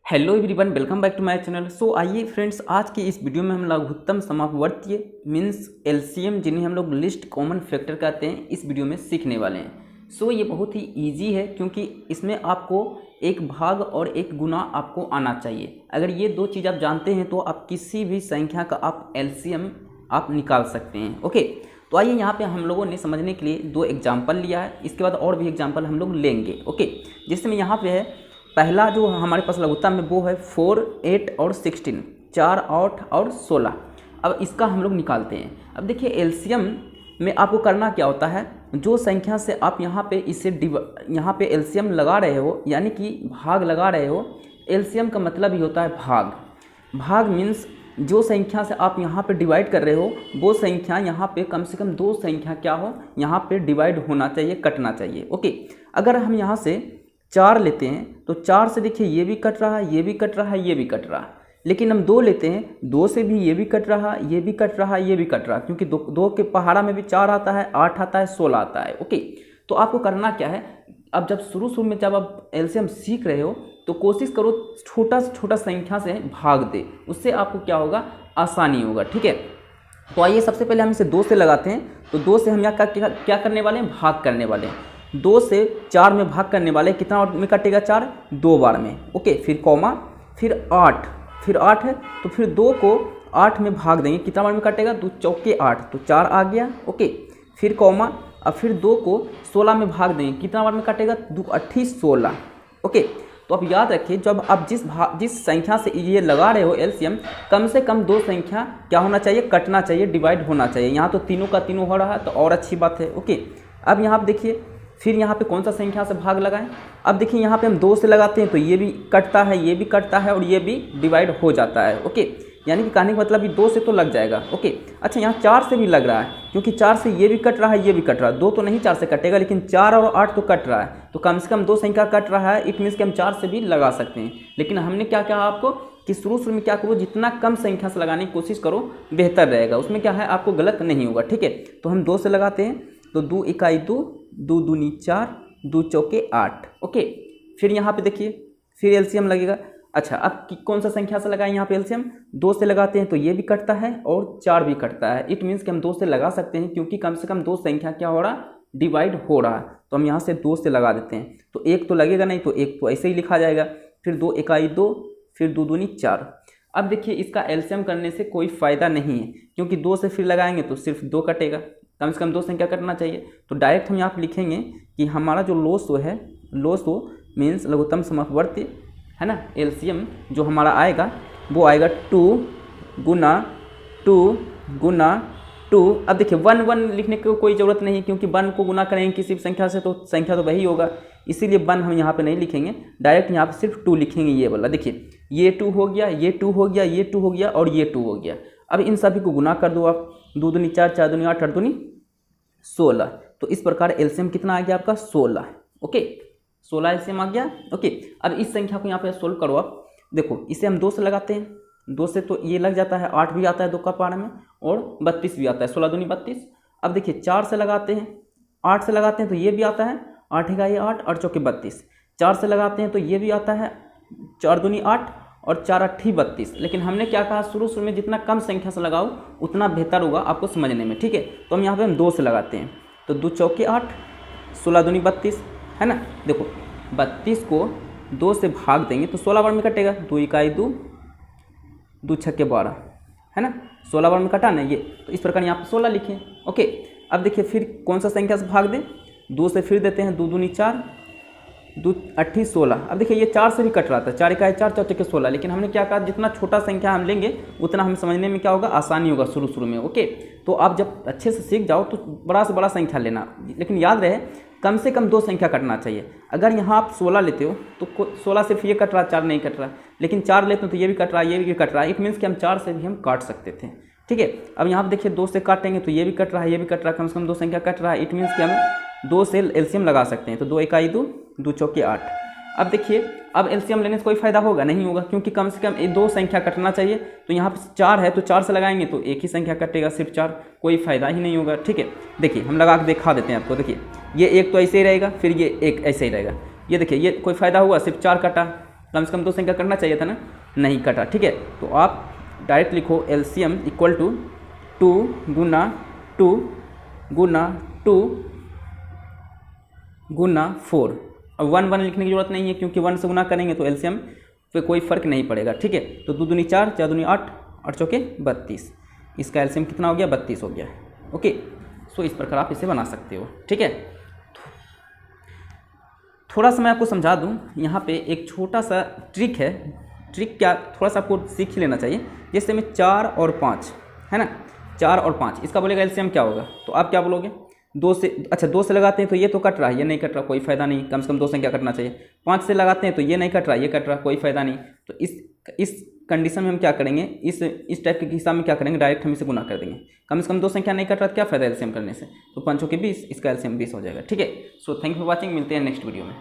Hello everyone, welcome back to my channel. So आइए friends, आज की इस वीडियो में हम लघुत्तम समापवर्तीय मीन्स एलसीएम, जिन्हें हम लोग लिस्ट कॉमन फैक्टर कहते हैं, इस वीडियो में सीखने वाले हैं। सो ये बहुत ही इजी है, क्योंकि इसमें आपको एक भाग और एक गुना आपको आना चाहिए। अगर ये दो चीज़ आप जानते हैं तो आप किसी भी संख्या का आप एलसीएम आप निकाल सकते हैं। ओके, तो आइए यहाँ पे हम लोगों ने समझने के लिए दो एग्जाम्पल लिया है, इसके बाद और भी एग्जाम्पल हम लोग लेंगे। ओके, जिसमें यहाँ पे है पहला जो हमारे पास लघुत्तम में वो है 4, 8 और 16, 4, 8 और 16। अब इसका हम लोग निकालते हैं। अब देखिए एलसीएम में आपको करना क्या होता है, जो संख्या से आप यहाँ पे इसे यहाँ पे एलसीएम लगा रहे हो, यानी कि भाग लगा रहे हो। एलसीएम का मतलब ही होता है भाग। भाग मीन्स जो संख्या से आप यहाँ पे डिवाइड कर रहे हो, वो संख्या यहाँ पे कम से कम दो संख्या क्या हो, यहाँ पे डिवाइड होना चाहिए, कटना चाहिए। ओके, अगर हम यहाँ से 4 लेते हैं तो 4 से देखिए ये भी कट रहा है, ये भी कट रहा है, ये भी कट रहा है। लेकिन हम 2 लेते हैं, 2 से भी ये भी कट रहा है, ये भी कट रहा है, ये भी कट रहा है, क्योंकि दो के पहाड़ा में भी 4 आता है, 8 आता है, 16 आता है। ओके, तो आपको करना क्या है, अब जब शुरू में जब आप एलसीएम सीख रहे हो तो कोशिश करो छोटा से छोटा संख्या से भाग दे, उससे आपको क्या होगा, आसानी होगा। ठीक है, तो आइए सबसे पहले हम इसे 2 से लगाते हैं। तो 2 से हम यहाँ क्या करने वाले हैं, भाग करने वाले हैं। 2 से 4 में भाग करने वाले, कितना में कटेगा 4, 2 बार में। ओके, फिर कॉमा, फिर 8 है तो फिर 2 को 8 में भाग देंगे, कितना बार में कटेगा, 2 चौके 8, तो 4 आ गया। ओके, फिर कॉमा, अब फिर 2 को 16 में भाग देंगे, कितना बार में कटेगा, 2 8 16। ओके, तो आप याद रखिए, जब आप जिस संख्या से ये लगा रहे हो एलसीएम, कम से कम दो संख्या क्या होना चाहिए, कटना चाहिए, डिवाइड होना चाहिए। यहाँ तो तीनों का तीनों हो रहा है तो और अच्छी बात है। ओके, अब यहाँ पर देखिए, फिर यहाँ पे कौन सा संख्या से भाग लगाएं। अब देखिए यहाँ पे हम 2 से लगाते हैं तो ये भी कटता है, ये भी कटता है और ये भी डिवाइड हो जाता है। ओके, यानी कि कहने का मतलब ये 2 से तो लग जाएगा। ओके, अच्छा यहाँ 4 से भी लग रहा है, क्योंकि 4 से ये भी कट रहा है, ये भी कट रहा है। 2 तो नहीं 4 से कटेगा, लेकिन 4 और 8 तो कट रहा है, तो कम से कम 2 संख्या कट रहा है। इट मीन्स कि हम 4 से भी लगा सकते हैं। लेकिन हमने क्या कहा आपको कि शुरू में क्या करो, जितना कम संख्या से लगाने की कोशिश करो, बेहतर रहेगा। उसमें क्या है, आपको गलत नहीं होगा। ठीक है, तो हम 2 से लगाते हैं, तो 2 इकाई 2, 2 दूनी 4, 2 चौके 8। ओके, फिर यहाँ पे देखिए, फिर एलसीएम लगेगा। अच्छा, अब कौन सा संख्या से लगाएं यहाँ पे एलसीएम, 2 से लगाते हैं तो ये भी कटता है और 4 भी कटता है। इट मीन्स कि हम 2 से लगा सकते हैं, क्योंकि कम से कम दो संख्या क्या हो रहा, डिवाइड हो रहा है। तो हम यहाँ से 2 से लगा देते हैं, तो एक तो लगेगा नहीं, तो एक तो ऐसे ही लिखा जाएगा। फिर 2 इकाई 2, फिर 2 दूनी 4। अब देखिए इसका एलसीएम करने से कोई फ़ायदा नहीं है, क्योंकि 2 से फिर लगाएंगे तो सिर्फ 2 कटेगा, कम से कम 2 संख्या कटना चाहिए। तो डायरेक्ट हम यहाँ पे लिखेंगे कि हमारा जो लोसो है, लोसो मीन्स लघुत्तम समापवर्ती है ना, एलसीएम जो हमारा आएगा वो आएगा 2 गुना 2 गुना 2। अब देखिए 1 लिखने की कोई ज़रूरत नहीं, क्योंकि 1 को गुना करेंगे किसी भी संख्या से तो संख्या तो वही होगा, इसीलिए 1 हम यहाँ पे नहीं लिखेंगे, डायरेक्ट यहाँ पे सिर्फ 2 लिखेंगे। ये वाला देखिए, ये 2 हो गया, ये 2 हो गया, ये 2 हो गया और ये 2 हो गया। अब इन सभी को गुना कर दो आप, 2 दूनी 4, 4 दूनी 8, 8 दूनी 16। तो इस प्रकार एलसीएम कितना आ गया आपका, 16। ओके, 16 एलसीएम आ गया। ओके, अब इस संख्या को यहाँ पे सोल्व करो आप। देखो इसे हम 2 से लगाते हैं, 2 से तो ये लग जाता है, 8 भी आता है 2 का पारा में और 32 भी आता है, 16 दूनी 32। अब देखिए 4 से लगाते हैं, 8 से लगाते हैं तो ये भी आता है, 8 का ये 8, 8 चौके 32। 4 से लगाते हैं तो ये भी आता है, 4 दूनी 8 और 4 8 32। लेकिन हमने क्या कहा, शुरू में जितना कम संख्या से लगाओ उतना बेहतर होगा आपको समझने में। ठीक है, तो हम यहाँ पे 2 से लगाते हैं, तो 2 चौके 8, 16 दूनी 32 है ना। देखो 32 को 2 से भाग देंगे तो 16 बार में कटेगा, 2 इकाई 2, 2 छक्के 12 है ना, 16 बार में कटा ना ये, तो इस प्रकार यहाँ पे 16 लिखें। ओके, अब देखिए फिर कौन सा संख्या से भाग दें, 2 से फिर देते हैं, 2 दूनी 4, 2 8 16। अब देखिए ये 4 से भी कट रहा था, 4 इकाई 4, 4 चौके 16। लेकिन हमने क्या कहा, जितना छोटा संख्या हम लेंगे उतना हमें समझने में क्या होगा, आसानी होगा शुरू में। ओके, तो आप जब अच्छे से सीख जाओ तो बड़ा से बड़ा संख्या लेना, लेकिन याद रहे कम से कम 2 संख्या कटना चाहिए। अगर यहाँ आप 16 लेते हो तो 16 सिर्फ ये कट रहा, 4 नहीं कट रहा, लेकिन 4 लेते हो तो ये भी कट रहा है, ये भी कट रहा है। इट मीन्स कि हम 4 से भी हम काट सकते थे। ठीक है, अब यहाँ पर देखिए 2 से काटेंगे तो ये भी कट रहा है, ये भी कट रहा है, कम से कम 2 संख्या कट रहा है। इट मीन्स कि हम 2 से एलसीएम लगा सकते हैं, तो 2 इकाई 2, 2 चौके 8। अब देखिए, अब एलसीएम लेने से कोई फायदा होगा नहीं होगा, क्योंकि कम से कम 2 संख्या कटना चाहिए। तो यहाँ पे 4 है तो 4 से लगाएंगे तो एक ही संख्या कटेगा, सिर्फ 4, कोई फायदा ही नहीं होगा। ठीक है, देखिए हम लगा के दिखा देते हैं आपको। देखिए ये एक तो ऐसे ही रहेगा, फिर ये एक ऐसे ही रहेगा। ये देखिए ये कोई फायदा हुआ, सिर्फ 4 कटा, कम से कम 2 संख्या कटना चाहिए था ना, नहीं कटा। ठीक है, तो आप डायरेक्ट लिखो एलसीएम इक्वल टू 2 गुना 2 गुना 2 गुना 4। अब 1 1 लिखने की जरूरत नहीं है क्योंकि 1 से गुना करेंगे तो एलसीएम पे कोई फर्क नहीं पड़ेगा। ठीक है, तो 2 दूनी 4, 4 दूनी 8, 8 चौके 32। इसका एलसीएम कितना हो गया? 32 हो गया। ओके, सो इस प्रकार आप इसे बना सकते हो। ठीक है, थोड़ा सा मैं आपको समझा दूं, यहाँ पे एक छोटा सा ट्रिक है। ट्रिक क्या, थोड़ा सा आपको सीख ही लेना चाहिए। जैसे में 4 और 5 है ना, 4 और 5 इसका बोलेगा एलसीएम क्या होगा, तो आप क्या बोलोगे? 2 से, अच्छा 2 से लगाते हैं तो ये तो कट रहा है, ये नहीं कट रहा, कोई फायदा नहीं, कम से कम 2 संख्या कटना चाहिए। 5 से लगाते हैं तो ये नहीं कट रहा, ये कट रहा, कोई फायदा नहीं। तो इस कंडीशन में हम क्या करेंगे, इस टाइप के हिसाब में क्या करेंगे, डायरेक्ट हम इसे गुना कर देंगे। कम से कम 2 संख्या नहीं कट रहा, क्या फायदा एलसीएम करने से, तो 5 के 20, इसका एलसीएम 20 हो जाएगा। ठीक है, so thank you for watching, मिलते हैं नेक्स्ट वीडियो में।